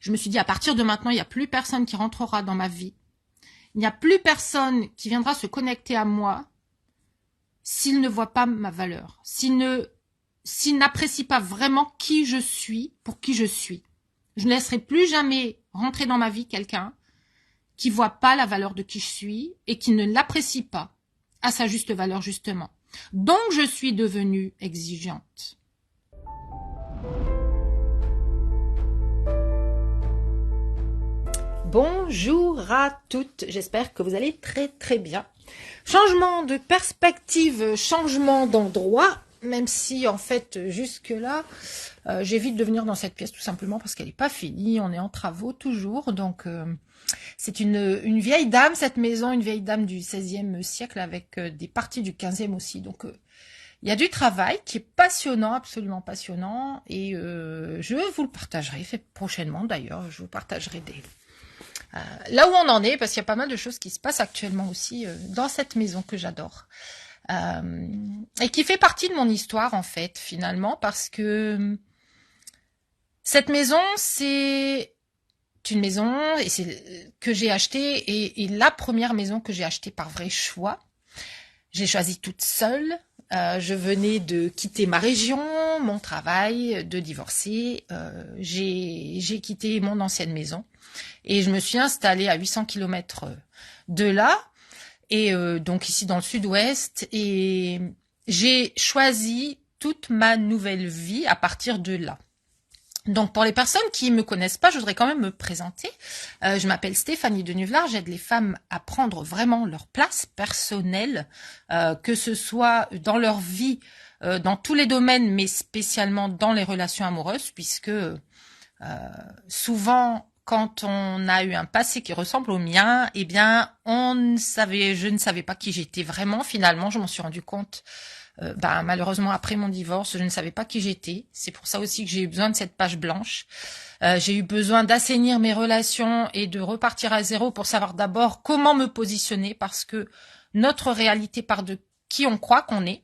Je me suis dit, à partir de maintenant, il n'y a plus personne qui rentrera dans ma vie. Il n'y a plus personne qui viendra se connecter à moi s'il ne voit pas ma valeur, s'il n'apprécie pas vraiment qui je suis, pour qui je suis. Je ne laisserai plus jamais rentrer dans ma vie quelqu'un qui voit pas la valeur de qui je suis et qui ne l'apprécie pas à sa juste valeur, justement. Donc, je suis devenue exigeante. Bonjour à toutes, j'espère que vous allez très très bien. Changement de perspective, changement d'endroit, même si en fait jusque-là, j'évite de venir dans cette pièce tout simplement parce qu'elle n'est pas finie, on est en travaux toujours, donc c'est une vieille dame cette maison, une vieille dame du XVIe siècle avec des parties du XVe aussi, donc il y a du travail qui est passionnant, absolument passionnant, et je vous le partagerai prochainement d'ailleurs, je vous partagerai là où on en est, parce qu'il y a pas mal de choses qui se passent actuellement aussi dans cette maison que j'adore. Et qui fait partie de mon histoire, en fait, finalement, parce que cette maison, c'est une maison que j'ai achetée, et la première maison que j'ai achetée par vrai choix. J'ai choisi toute seule. Je venais de quitter ma région, mon travail, de divorcer. J'ai quitté mon ancienne maison. Et je me suis installée à 800 km de là, et donc ici dans le sud-ouest, et j'ai choisi toute ma nouvelle vie à partir de là. Donc pour les personnes qui me connaissent pas, je voudrais quand même me présenter. Je m'appelle Stéphanie Denuvlar, j'aide les femmes à prendre vraiment leur place personnelle, que ce soit dans leur vie, dans tous les domaines, mais spécialement dans les relations amoureuses, puisque souvent, quand on a eu un passé qui ressemble au mien, eh bien, je ne savais pas qui j'étais vraiment. Finalement, je m'en suis rendu compte, malheureusement, après mon divorce, je ne savais pas qui j'étais. C'est pour ça aussi que j'ai eu besoin de cette page blanche. J'ai eu besoin d'assainir mes relations et de repartir à zéro pour savoir d'abord comment me positionner, parce que notre réalité part de qui on croit qu'on est.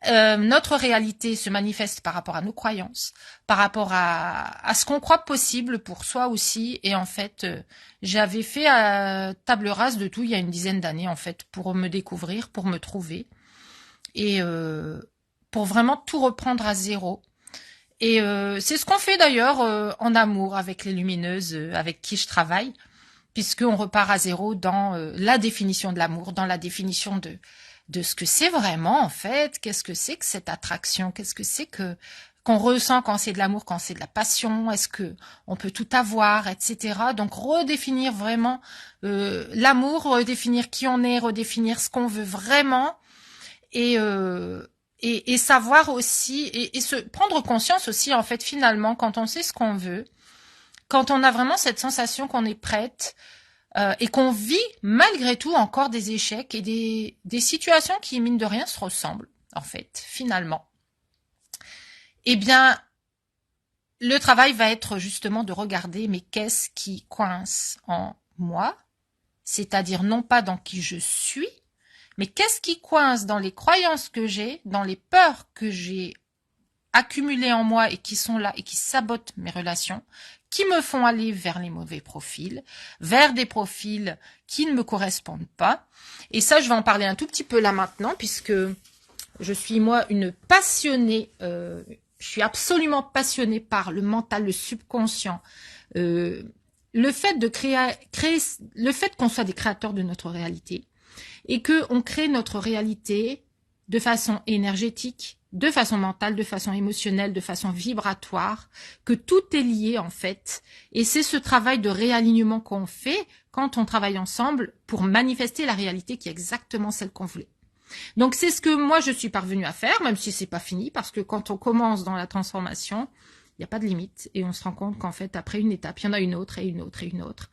Notre réalité se manifeste par rapport à nos croyances, par rapport à ce qu'on croit possible pour soi aussi. Et en fait, j'avais fait table rase de tout il y a une dizaine d'années, en fait, pour me découvrir, pour me trouver, et pour vraiment tout reprendre à zéro. Et c'est ce qu'on fait d'ailleurs en amour avec les lumineuses avec qui je travaille, puisqu'on repart à zéro dans la définition de l'amour, dans la définition de ce que c'est vraiment, en fait. Qu'est-ce que c'est que cette attraction? Qu'est-ce que c'est qu'on ressent quand c'est de l'amour, quand c'est de la passion? Est-ce que on peut tout avoir, etc. Donc redéfinir vraiment l'amour, redéfinir qui on est, redéfinir ce qu'on veut vraiment, et savoir aussi, et se prendre conscience aussi, en fait, finalement, quand on sait ce qu'on veut, quand on a vraiment cette sensation qu'on est prête, et qu'on vit malgré tout encore des échecs et des situations qui, mine de rien, se ressemblent, en fait, finalement. Eh bien, le travail va être justement de regarder, mais qu'est-ce qui coince en moi? C'est-à-dire non pas dans qui je suis, mais qu'est-ce qui coince dans les croyances que j'ai, dans les peurs que j'ai accumulées en moi et qui sont là et qui sabotent mes relations, qui me font aller vers les mauvais profils, vers des profils qui ne me correspondent pas. Et ça, je vais en parler un tout petit peu là maintenant, puisque je suis, moi, une passionnée, je suis absolument passionnée par le mental, le subconscient, le fait de le fait qu'on soit des créateurs de notre réalité, et qu'on crée notre réalité de façon énergétique, de façon mentale, de façon émotionnelle, de façon vibratoire, que tout est lié en fait. Et c'est ce travail de réalignement qu'on fait quand on travaille ensemble pour manifester la réalité qui est exactement celle qu'on voulait. Donc c'est ce que moi je suis parvenue à faire, même si c'est pas fini, parce que quand on commence dans la transformation, il n'y a pas de limite, et on se rend compte qu'en fait après une étape, il y en a une autre et une autre et une autre.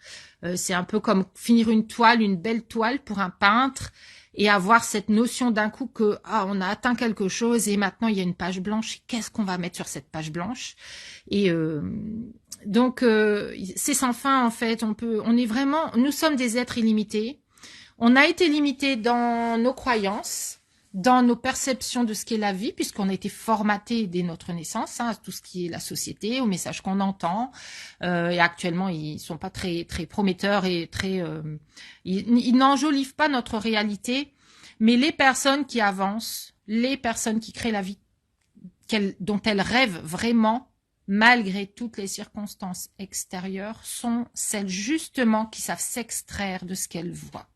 C'est un peu comme finir une toile, une belle toile pour un peintre, et avoir cette notion d'un coup que on a atteint quelque chose et maintenant il y a une page blanche. Qu'est-ce qu'on va mettre sur cette page blanche? Et donc c'est sans fin en fait. Nous sommes des êtres illimités. On a été limités dans nos croyances, dans nos perceptions de ce qu'est la vie, puisqu'on a été formaté dès notre naissance, hein, à tout ce qui est la société, aux messages qu'on entend. Et actuellement, ils sont pas très très prometteurs et très, ils n'enjolivent pas notre réalité. Mais les personnes qui avancent, les personnes qui créent la vie dont elles rêvent vraiment, malgré toutes les circonstances extérieures, sont celles justement qui savent s'extraire de ce qu'elles voient.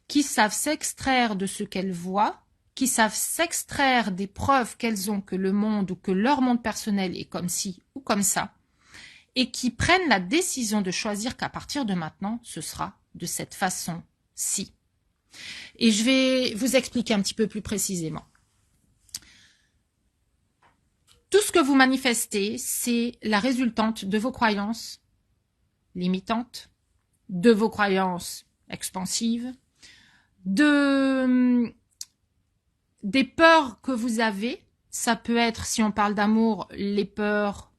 Qui savent s'extraire de ce qu'elles voient, qui savent s'extraire des preuves qu'elles ont que le monde ou que leur monde personnel est comme ci ou comme ça, et qui prennent la décision de choisir qu'à partir de maintenant, ce sera de cette façon-ci. Et je vais vous expliquer un petit peu plus précisément. Tout ce que vous manifestez, c'est la résultante de vos croyances limitantes, de vos croyances expansives, des peurs que vous avez. Ça peut être, si on parle d'amour, les peurs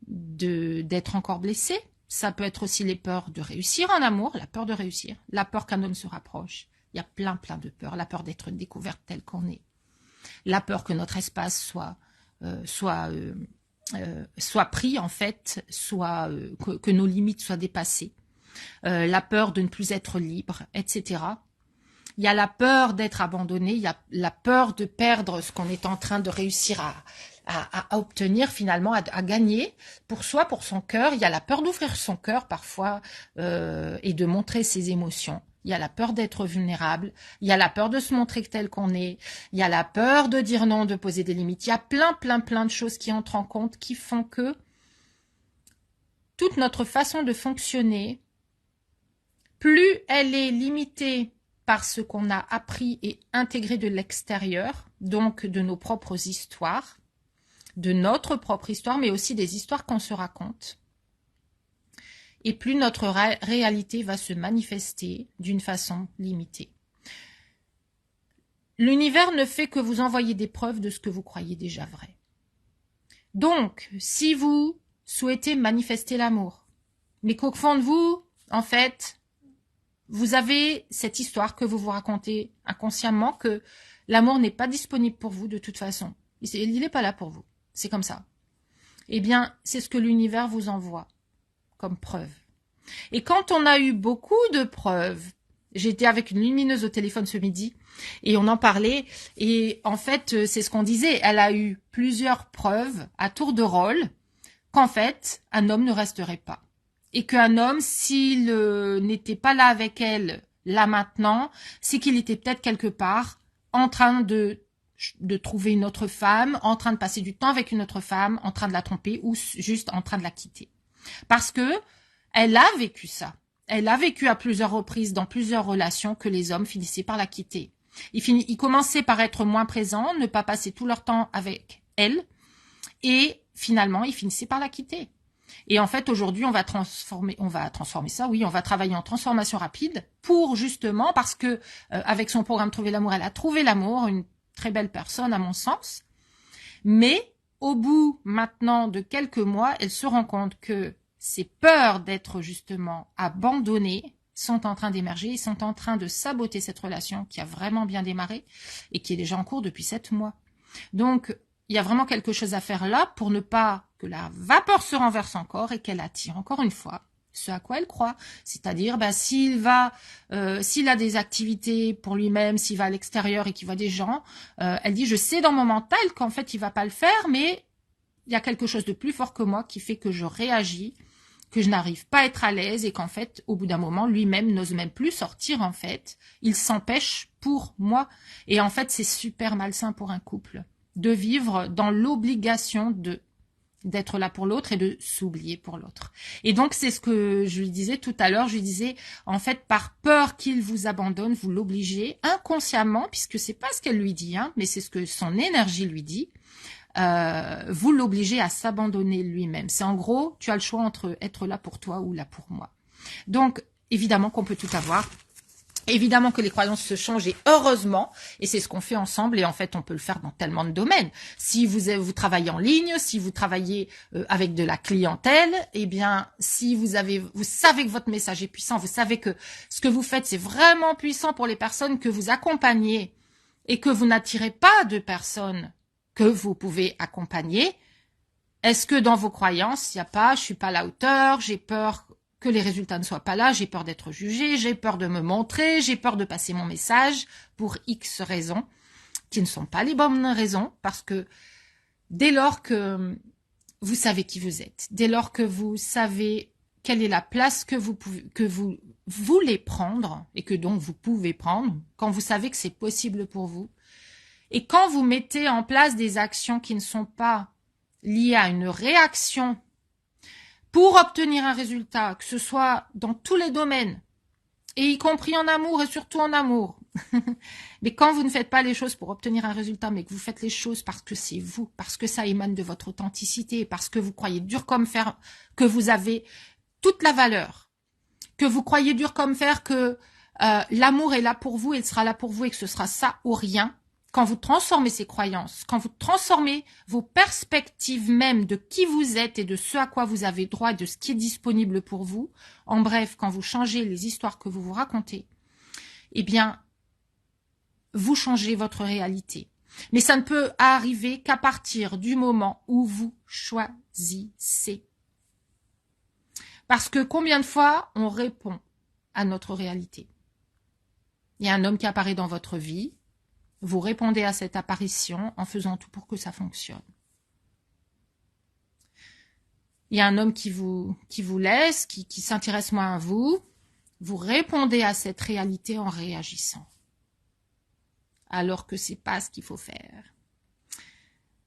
d'être encore blessé. Ça peut être aussi les peurs de réussir en amour, la peur de réussir, la peur qu'un homme se rapproche. Il y a plein de peurs. La peur d'être découverte telle qu'on est. La peur que notre espace soit pris en fait, que nos limites soient dépassées. La peur de ne plus être libre, etc. Il y a la peur d'être abandonné, il y a la peur de perdre ce qu'on est en train de réussir à obtenir finalement, à gagner pour soi, pour son cœur. Il y a la peur d'ouvrir son cœur parfois et de montrer ses émotions. Il y a la peur d'être vulnérable, il y a la peur de se montrer tel qu'on est, il y a la peur de dire non, de poser des limites. Il y a plein de choses qui entrent en compte, qui font que toute notre façon de fonctionner, plus elle est limitée par ce qu'on a appris et intégré de l'extérieur, donc de nos propres histoires, de notre propre histoire, mais aussi des histoires qu'on se raconte. Et plus notre réalité va se manifester d'une façon limitée. L'univers ne fait que vous envoyer des preuves de ce que vous croyez déjà vrai. Donc, si vous souhaitez manifester l'amour, mais qu'au fond de vous, en fait, vous avez cette histoire que vous vous racontez inconsciemment, que l'amour n'est pas disponible pour vous de toute façon. Il n'est pas là pour vous. C'est comme ça. Eh bien, c'est ce que l'univers vous envoie comme preuve. Et quand on a eu beaucoup de preuves, j'étais avec une lumineuse au téléphone ce midi et on en parlait et en fait, c'est ce qu'on disait. Elle a eu plusieurs preuves à tour de rôle qu'en fait, un homme ne resterait pas. Et qu'un homme, s'il n'était pas là avec elle, là maintenant, c'est qu'il était peut-être quelque part en train de trouver une autre femme, en train de passer du temps avec une autre femme, en train de la tromper ou juste en train de la quitter. Parce que elle a vécu ça. Elle a vécu à plusieurs reprises dans plusieurs relations que les hommes finissaient par la quitter. Ils commençaient par être moins présents, ne pas passer tout leur temps avec elle et finalement, ils finissaient par la quitter. Et en fait, aujourd'hui, on va transformer ça, oui, on va travailler en transformation rapide pour justement, parce que avec son programme Trouver l'amour, elle a trouvé l'amour, une très belle personne à mon sens. Mais au bout maintenant de quelques mois, elle se rend compte que ces peurs d'être justement abandonnée sont en train d'émerger, ils sont en train de saboter cette relation qui a vraiment bien démarré et qui est déjà en cours depuis 7 mois. Donc, il y a vraiment quelque chose à faire là pour ne pas que la vapeur se renverse encore et qu'elle attire encore une fois ce à quoi elle croit. C'est-à-dire, s'il a des activités pour lui-même, s'il va à l'extérieur et qu'il voit des gens, elle dit, je sais dans mon mental qu'en fait, il va pas le faire, mais il y a quelque chose de plus fort que moi qui fait que je réagis, que je n'arrive pas à être à l'aise et qu'en fait, au bout d'un moment, lui-même n'ose même plus sortir, en fait. Il s'empêche pour moi. Et en fait, c'est super malsain pour un couple de vivre dans l'obligation d'être là pour l'autre et de s'oublier pour l'autre. Et donc, c'est ce que je lui disais tout à l'heure. Je lui disais, en fait, par peur qu'il vous abandonne, vous l'obligez inconsciemment, puisque c'est pas ce qu'elle lui dit, hein, mais c'est ce que son énergie lui dit. Vous l'obligez à s'abandonner lui-même. C'est en gros, tu as le choix entre être là pour toi ou là pour moi. Donc, évidemment qu'on peut tout avoir. Évidemment que les croyances se changent et heureusement, et c'est ce qu'on fait ensemble et en fait on peut le faire dans tellement de domaines. Si vous travaillez en ligne, si vous travaillez avec de la clientèle, eh bien si vous savez que votre message est puissant, vous savez que ce que vous faites c'est vraiment puissant pour les personnes que vous accompagnez et que vous n'attirez pas de personnes que vous pouvez accompagner, est-ce que dans vos croyances, il n'y a pas, je suis pas à la hauteur, j'ai peur que les résultats ne soient pas là, j'ai peur d'être jugée, j'ai peur de me montrer, j'ai peur de passer mon message pour X raisons, qui ne sont pas les bonnes raisons, parce que dès lors que vous savez qui vous êtes, dès lors que vous savez quelle est la place que vous voulez prendre, et que donc vous pouvez prendre, quand vous savez que c'est possible pour vous, et quand vous mettez en place des actions qui ne sont pas liées à une réaction pour obtenir un résultat, que ce soit dans tous les domaines, et y compris en amour et surtout en amour. Mais quand vous ne faites pas les choses pour obtenir un résultat, mais que vous faites les choses parce que c'est vous, parce que ça émane de votre authenticité, parce que vous croyez dur comme fer, que vous avez toute la valeur, que vous croyez dur comme fer, que l'amour est là pour vous, il sera là pour vous et que ce sera ça ou rien, quand vous transformez ces croyances, quand vous transformez vos perspectives même de qui vous êtes et de ce à quoi vous avez droit et de ce qui est disponible pour vous, en bref, quand vous changez les histoires que vous vous racontez, eh bien, vous changez votre réalité. Mais ça ne peut arriver qu'à partir du moment où vous choisissez. Parce que combien de fois on répond à notre réalité? Il y a un homme qui apparaît dans votre vie, vous répondez à cette apparition en faisant tout pour que ça fonctionne. Il y a un homme qui vous laisse, qui s'intéresse moins à vous, vous répondez à cette réalité en réagissant. Alors que c'est pas ce qu'il faut faire.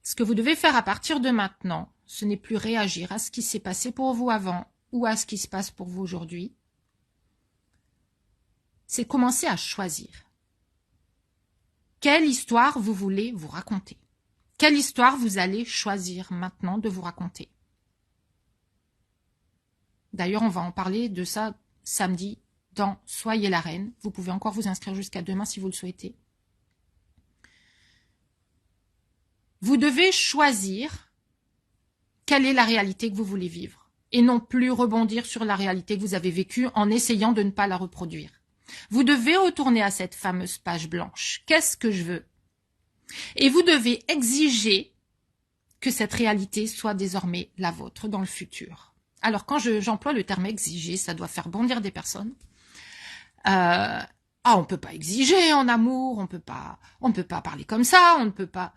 Ce que vous devez faire à partir de maintenant, ce n'est plus réagir à ce qui s'est passé pour vous avant ou à ce qui se passe pour vous aujourd'hui. C'est commencer à choisir. Quelle histoire vous voulez vous raconter? Quelle histoire vous allez choisir maintenant de vous raconter? D'ailleurs, on va en parler de ça samedi dans Soyez la reine. Vous pouvez encore vous inscrire jusqu'à demain si vous le souhaitez. Vous devez choisir quelle est la réalité que vous voulez vivre et non plus rebondir sur la réalité que vous avez vécue en essayant de ne pas la reproduire. Vous devez retourner à cette fameuse page blanche. Qu'est-ce que je veux? Et vous devez exiger que cette réalité soit désormais la vôtre dans le futur. Alors quand j'emploie le terme exiger, ça doit faire bondir des personnes. On peut pas exiger en amour, on peut pas parler comme ça, on ne peut pas.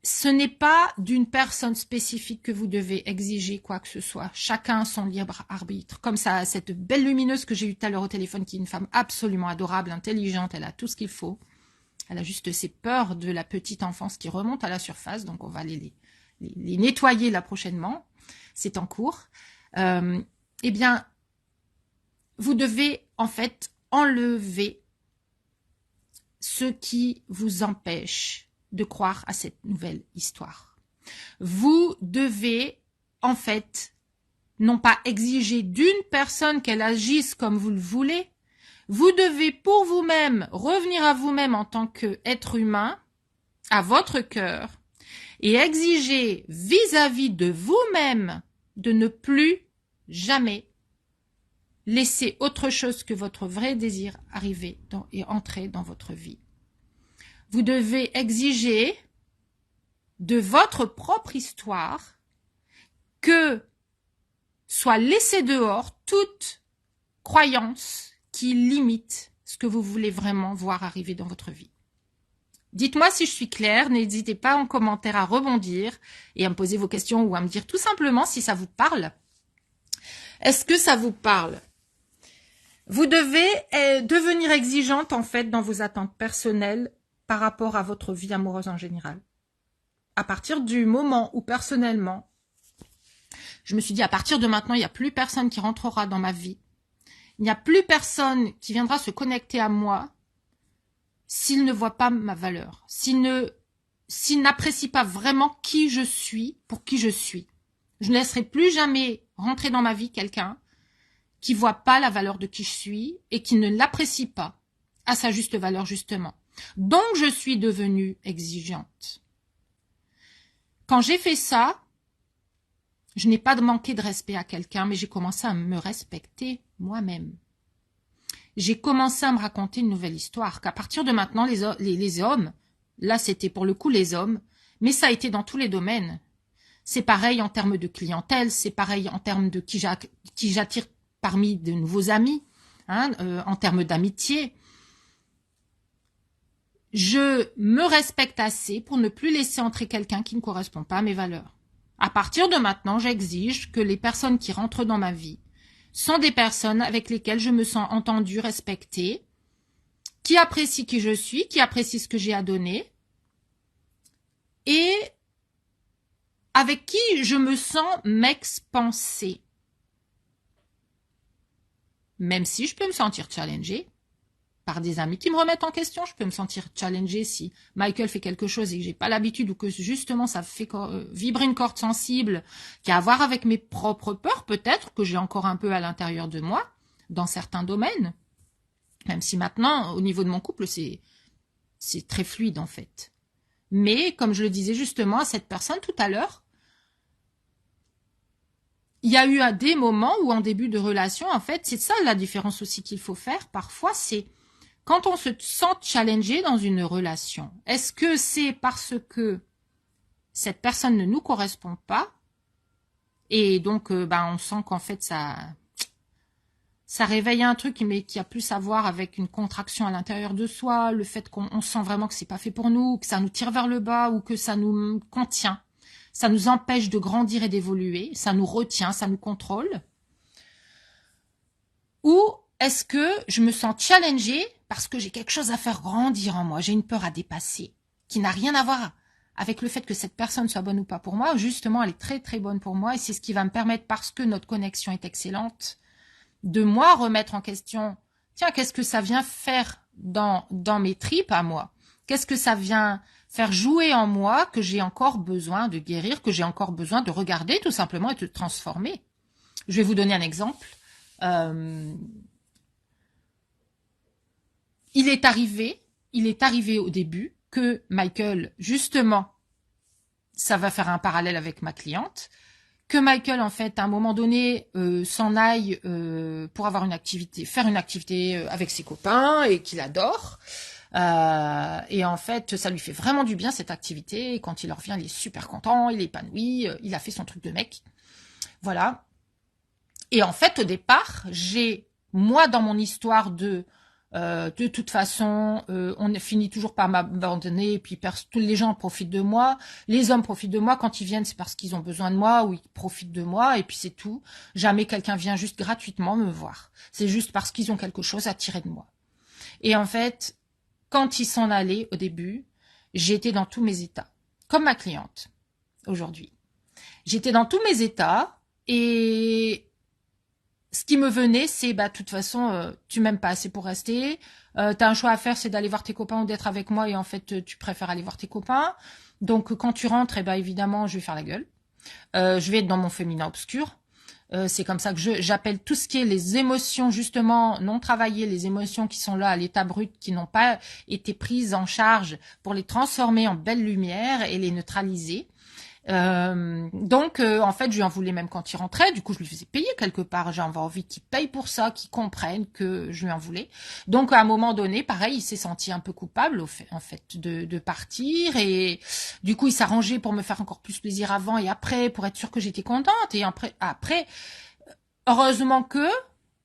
Ce n'est pas d'une personne spécifique que vous devez exiger quoi que ce soit. Chacun a son libre arbitre. Comme ça, cette belle lumineuse que j'ai eue tout à l'heure au téléphone, qui est une femme absolument adorable, intelligente, elle a tout ce qu'il faut. Elle a juste ses peurs de la petite enfance qui remonte à la surface, donc on va les nettoyer là prochainement. C'est en cours. Eh bien, vous devez en fait enlever ce qui vous empêche de croire à cette nouvelle histoire. Vous devez, en fait, non pas exiger d'une personne qu'elle agisse comme vous le voulez, vous devez pour vous-même revenir à vous-même en tant qu'être humain, à votre cœur, et exiger vis-à-vis de vous-même de ne plus jamais laisser autre chose que votre vrai désir arriver et entrer dans votre vie. Vous devez exiger de votre propre histoire que soit laissée dehors toute croyance qui limite ce que vous voulez vraiment voir arriver dans votre vie. Dites-moi si je suis claire, n'hésitez pas en commentaire à rebondir et à me poser vos questions ou à me dire tout simplement si ça vous parle. Est-ce que ça vous parle? Vous devez devenir exigeante en fait dans vos attentes personnelles par rapport à votre vie amoureuse en général. À partir du moment où personnellement, je me suis dit à partir de maintenant, il n'y a plus personne qui rentrera dans ma vie. Il n'y a plus personne qui viendra se connecter à moi s'il ne voit pas ma valeur, s'il n'apprécie pas vraiment qui je suis pour qui je suis. Je ne laisserai plus jamais rentrer dans ma vie quelqu'un qui voit pas la valeur de qui je suis et qui ne l'apprécie pas à sa juste valeur justement. Donc je suis devenue exigeante. Quand j'ai fait ça, je n'ai pas manqué de respect à quelqu'un, mais j'ai commencé à me respecter moi-même. j'ai commencé à me raconter une nouvelle histoire, qu'à partir de maintenant, les hommes, là c'était pour le coup les hommes, mais ça a été dans tous les domaines. C'est pareil en termes de clientèle, c'est pareil en termes de qui j'attire parmi de nouveaux amis, hein, en termes d'amitié. Je me respecte assez pour ne plus laisser entrer quelqu'un qui ne correspond pas à mes valeurs. À partir de maintenant, j'exige que les personnes qui rentrent dans ma vie sont des personnes avec lesquelles je me sens entendue, respectée, qui apprécient qui je suis, qui apprécient ce que j'ai à donner, et avec qui je me sens m'expanser. Même si je peux me sentir challengée par des amis qui me remettent en question, je peux me sentir challengée si Michael fait quelque chose et que j'ai pas l'habitude ou que justement ça fait vibrer une corde sensible qui a à voir avec mes propres peurs, peut-être que j'ai encore un peu à l'intérieur de moi, dans certains domaines. Même si maintenant, au niveau de mon couple, c'est très fluide en fait. Mais comme je le disais justement à cette personne tout à l'heure, il y a eu des moments où en début de relation, en fait, c'est ça la différence aussi qu'il faut faire. Parfois, c'est quand on se sent challengé dans une relation. Est-ce que c'est parce que cette personne ne nous correspond pas et donc on sent qu'en fait ça réveille un truc mais qui a plus à voir avec une contraction à l'intérieur de soi, le fait qu'on sent vraiment que c'est pas fait pour nous, que ça nous tire vers le bas ou que ça nous contient. Ça nous empêche de grandir et d'évoluer, ça nous retient, ça nous contrôle. Ou est-ce que je me sens challengée parce que j'ai quelque chose à faire grandir en moi, j'ai une peur à dépasser, qui n'a rien à voir avec le fait que cette personne soit bonne ou pas pour moi. Justement, elle est très très bonne pour moi et c'est ce qui va me permettre, parce que notre connexion est excellente, de moi remettre en question, tiens, qu'est-ce que ça vient faire dans mes tripes à moi? Qu'est-ce que ça vient faire jouer en moi que j'ai encore besoin de guérir, que j'ai encore besoin de regarder tout simplement et de transformer? Je vais vous donner un exemple. Il est arrivé au début que Michael, justement, ça va faire un parallèle avec ma cliente, que Michael, en fait, à un moment donné, s'en aille pour avoir une activité, faire une activité avec ses copains et qu'il adore. Et en fait, ça lui fait vraiment du bien cette activité. Et quand il en revient, il est super content, il est épanoui, il a fait son truc de mec. Voilà. Et en fait, au départ, moi, dans mon histoire de toute façon, on finit toujours par m'abandonner, et puis tous les gens profitent de moi. Les hommes profitent de moi. Quand ils viennent, c'est parce qu'ils ont besoin de moi ou ils profitent de moi, et puis c'est tout. Jamais quelqu'un vient juste gratuitement me voir. C'est juste parce qu'ils ont quelque chose à tirer de moi. Et en fait, quand ils s'en allaient au début, j'étais dans tous mes états, comme ma cliente aujourd'hui. J'étais dans tous mes états et ce qui me venait, c'est de toute façon, tu m'aimes pas assez pour rester. T'as un choix à faire, c'est d'aller voir tes copains ou d'être avec moi, et en fait, tu préfères aller voir tes copains. Donc, quand tu rentres, évidemment, je vais faire la gueule. Je vais être dans mon féminin obscur. C'est comme ça que j'appelle tout ce qui est les émotions justement non travaillées, les émotions qui sont là à l'état brut, qui n'ont pas été prises en charge, pour les transformer en belle lumière et les neutraliser. Donc en fait je lui en voulais même quand il rentrait, du coup je lui faisais payer quelque part, j'avais envie qu'il paye pour ça, qu'il comprenne que je lui en voulais. Donc à un moment donné, pareil, il s'est senti un peu coupable en fait de partir, et du coup il s'arrangeait pour me faire encore plus plaisir avant et après, pour être sûr que j'étais contente. Et après heureusement que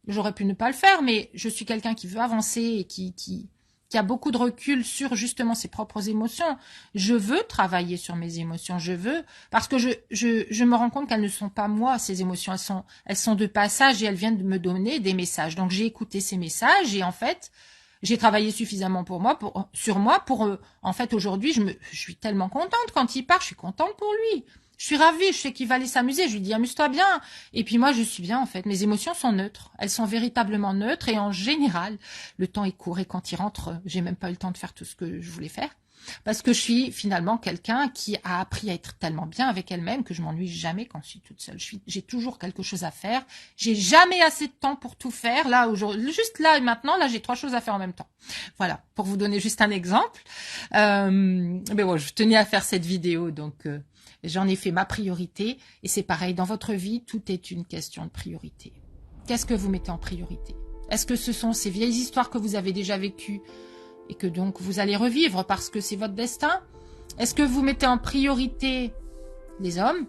j'aurais pu ne pas le faire, mais je suis quelqu'un qui veut avancer et qui a beaucoup de recul sur justement ses propres émotions. Je veux travailler sur mes émotions, parce que je me rends compte qu'elles ne sont pas moi, ces émotions, elles sont de passage et elles viennent de me donner des messages. Donc j'ai écouté ces messages et en fait, j'ai travaillé suffisamment sur moi pour en fait aujourd'hui, je suis tellement contente quand il part, je suis contente pour lui. Je suis ravie, je sais qu'il va aller s'amuser, je lui dis amuse-toi bien. Et puis moi je suis bien en fait, mes émotions sont neutres, elles sont véritablement neutres, et en général, le temps est court et quand il rentre, j'ai même pas eu le temps de faire tout ce que je voulais faire. Parce que je suis finalement quelqu'un qui a appris à être tellement bien avec elle-même que je m'ennuie jamais quand je suis toute seule. J'ai toujours quelque chose à faire. J'ai jamais assez de temps pour tout faire. Là, aujourd'hui, juste là et maintenant, là, j'ai 3 choses à faire en même temps. Voilà, pour vous donner juste un exemple. Mais bon, je tenais à faire cette vidéo, donc j'en ai fait ma priorité. Et c'est pareil, dans votre vie, tout est une question de priorité. Qu'est-ce que vous mettez en priorité? Est-ce que ce sont ces vieilles histoires que vous avez déjà vécues et que donc vous allez revivre parce que c'est votre destin? Est-ce que vous mettez en priorité les hommes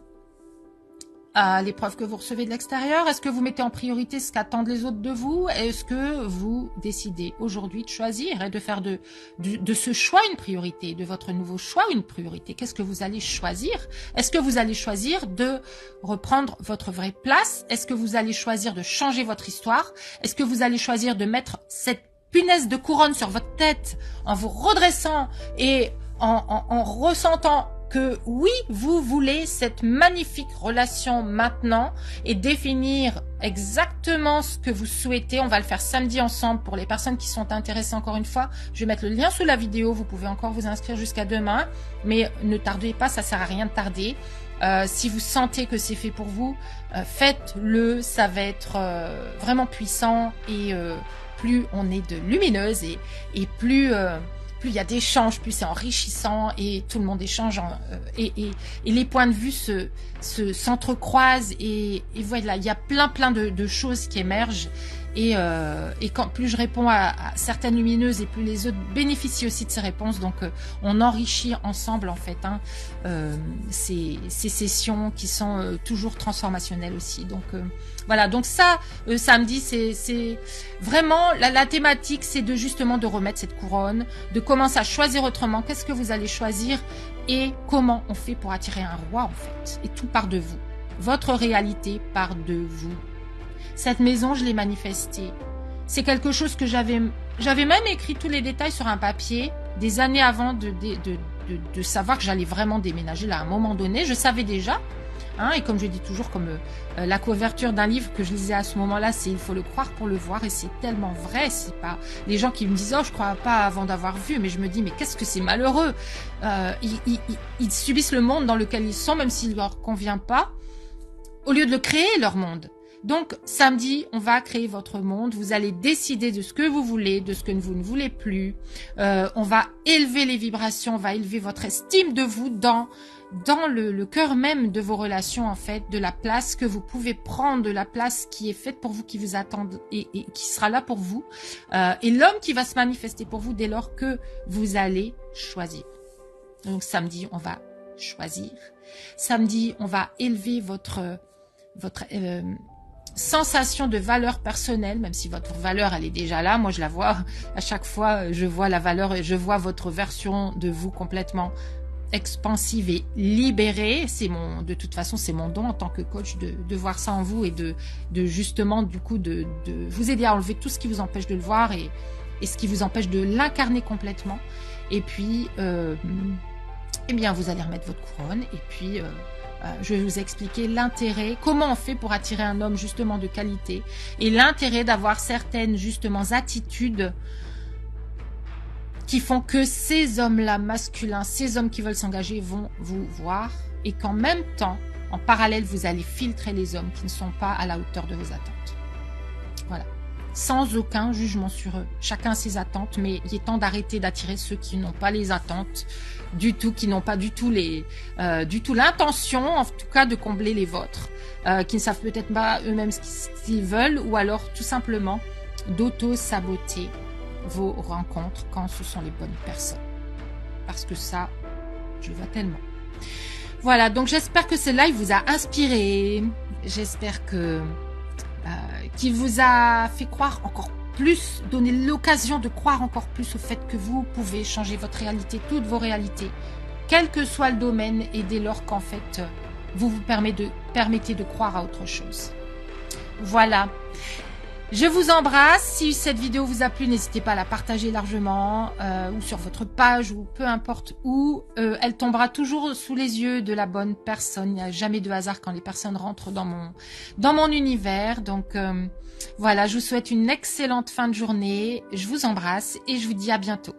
à l'épreuve que vous recevez de l'extérieur? Est-ce que vous mettez en priorité ce qu'attendent les autres de vous? Est-ce que vous décidez aujourd'hui de choisir et de faire de ce choix une priorité, de votre nouveau choix une priorité? Qu'est-ce que vous allez choisir? Est-ce que vous allez choisir de reprendre votre vraie place? Est-ce que vous allez choisir de changer votre histoire? Est-ce que vous allez choisir de mettre cette punaise de couronne sur votre tête en vous redressant et en ressentant que oui, vous voulez cette magnifique relation maintenant et définir exactement ce que vous souhaitez. On va le faire samedi ensemble pour les personnes qui sont intéressées encore une fois. Je vais mettre le lien sous la vidéo. Vous pouvez encore vous inscrire jusqu'à demain, mais ne tardez pas, ça sert à rien de tarder. Si vous sentez que c'est fait pour vous, faites-le. Ça va être vraiment puissant et plus on est de lumineuse et plus il y a d'échanges, plus c'est enrichissant et tout le monde échange et les points de vue s'entrecroisent et voilà, il y a plein de choses qui émergent et quand plus je réponds à certaines lumineuses et plus les autres bénéficient aussi de ces réponses, donc on enrichit ensemble en fait ces sessions qui sont toujours transformationnelles aussi. Donc voilà, donc ça samedi c'est vraiment la thématique, c'est de justement de remettre cette couronne, de commencer à choisir autrement. Qu'est-ce que vous allez choisir et comment on fait pour attirer un roi en fait, et tout part de vous. Votre réalité part de vous. Cette maison, je l'ai manifestée. C'est quelque chose que j'avais même écrit tous les détails sur un papier des années avant de savoir que j'allais vraiment déménager là à un moment donné. Je savais déjà, hein, et comme je dis toujours, comme la couverture d'un livre que je lisais à ce moment-là, c'est il faut le croire pour le voir, et c'est tellement vrai. C'est pas les gens qui me disent oh je crois pas avant d'avoir vu, mais je me dis mais qu'est-ce que c'est malheureux. Ils subissent le monde dans lequel ils sont, même s'il leur convient pas, au lieu de le créer leur monde. Donc, samedi, on va créer votre monde. Vous allez décider de ce que vous voulez, de ce que vous ne voulez plus. On va élever les vibrations, on va élever votre estime de vous dans le cœur même de vos relations, en fait, de la place que vous pouvez prendre, de la place qui est faite pour vous, qui vous attend et qui sera là pour vous. Et l'homme qui va se manifester pour vous dès lors que vous allez choisir. Donc, samedi, on va choisir. Samedi, on va élever votre sensation de valeur personnelle, même si votre valeur elle est déjà là. Moi je la vois à chaque fois, je vois la valeur et je vois votre version de vous complètement expansive et libérée. C'est de toute façon c'est mon don en tant que coach de voir ça en vous et de justement du coup de vous aider à enlever tout ce qui vous empêche de le voir et ce qui vous empêche de l'incarner complètement. Et puis eh bien vous allez remettre votre couronne et puis je vais vous expliquer l'intérêt, comment on fait pour attirer un homme justement de qualité et l'intérêt d'avoir certaines justement attitudes qui font que ces hommes-là masculins, ces hommes qui veulent s'engager vont vous voir et qu'en même temps, en parallèle, vous allez filtrer les hommes qui ne sont pas à la hauteur de vos attentes. Voilà. Sans aucun jugement sur eux. Chacun ses attentes, mais il est temps d'arrêter d'attirer ceux qui n'ont pas les attentes du tout, qui n'ont pas du tout l'intention, en tout cas, de combler les vôtres, qui ne savent peut-être pas eux-mêmes ce qu'ils veulent, ou alors tout simplement d'auto-saboter vos rencontres quand ce sont les bonnes personnes. Parce que ça, je vois tellement. Voilà, donc j'espère que ce live vous a inspiré. J'espère que qu'il vous a fait croire encore plus, donner l'occasion de croire encore plus au fait que vous pouvez changer votre réalité, toutes vos réalités, quel que soit le domaine, et dès lors qu'en fait, vous permettez de croire à autre chose. Voilà. Je vous embrasse. Si cette vidéo vous a plu, n'hésitez pas à la partager largement ou sur votre page ou peu importe où. Elle tombera toujours sous les yeux de la bonne personne. Il n'y a jamais de hasard quand les personnes rentrent dans mon univers. Donc voilà, je vous souhaite une excellente fin de journée. Je vous embrasse et je vous dis à bientôt.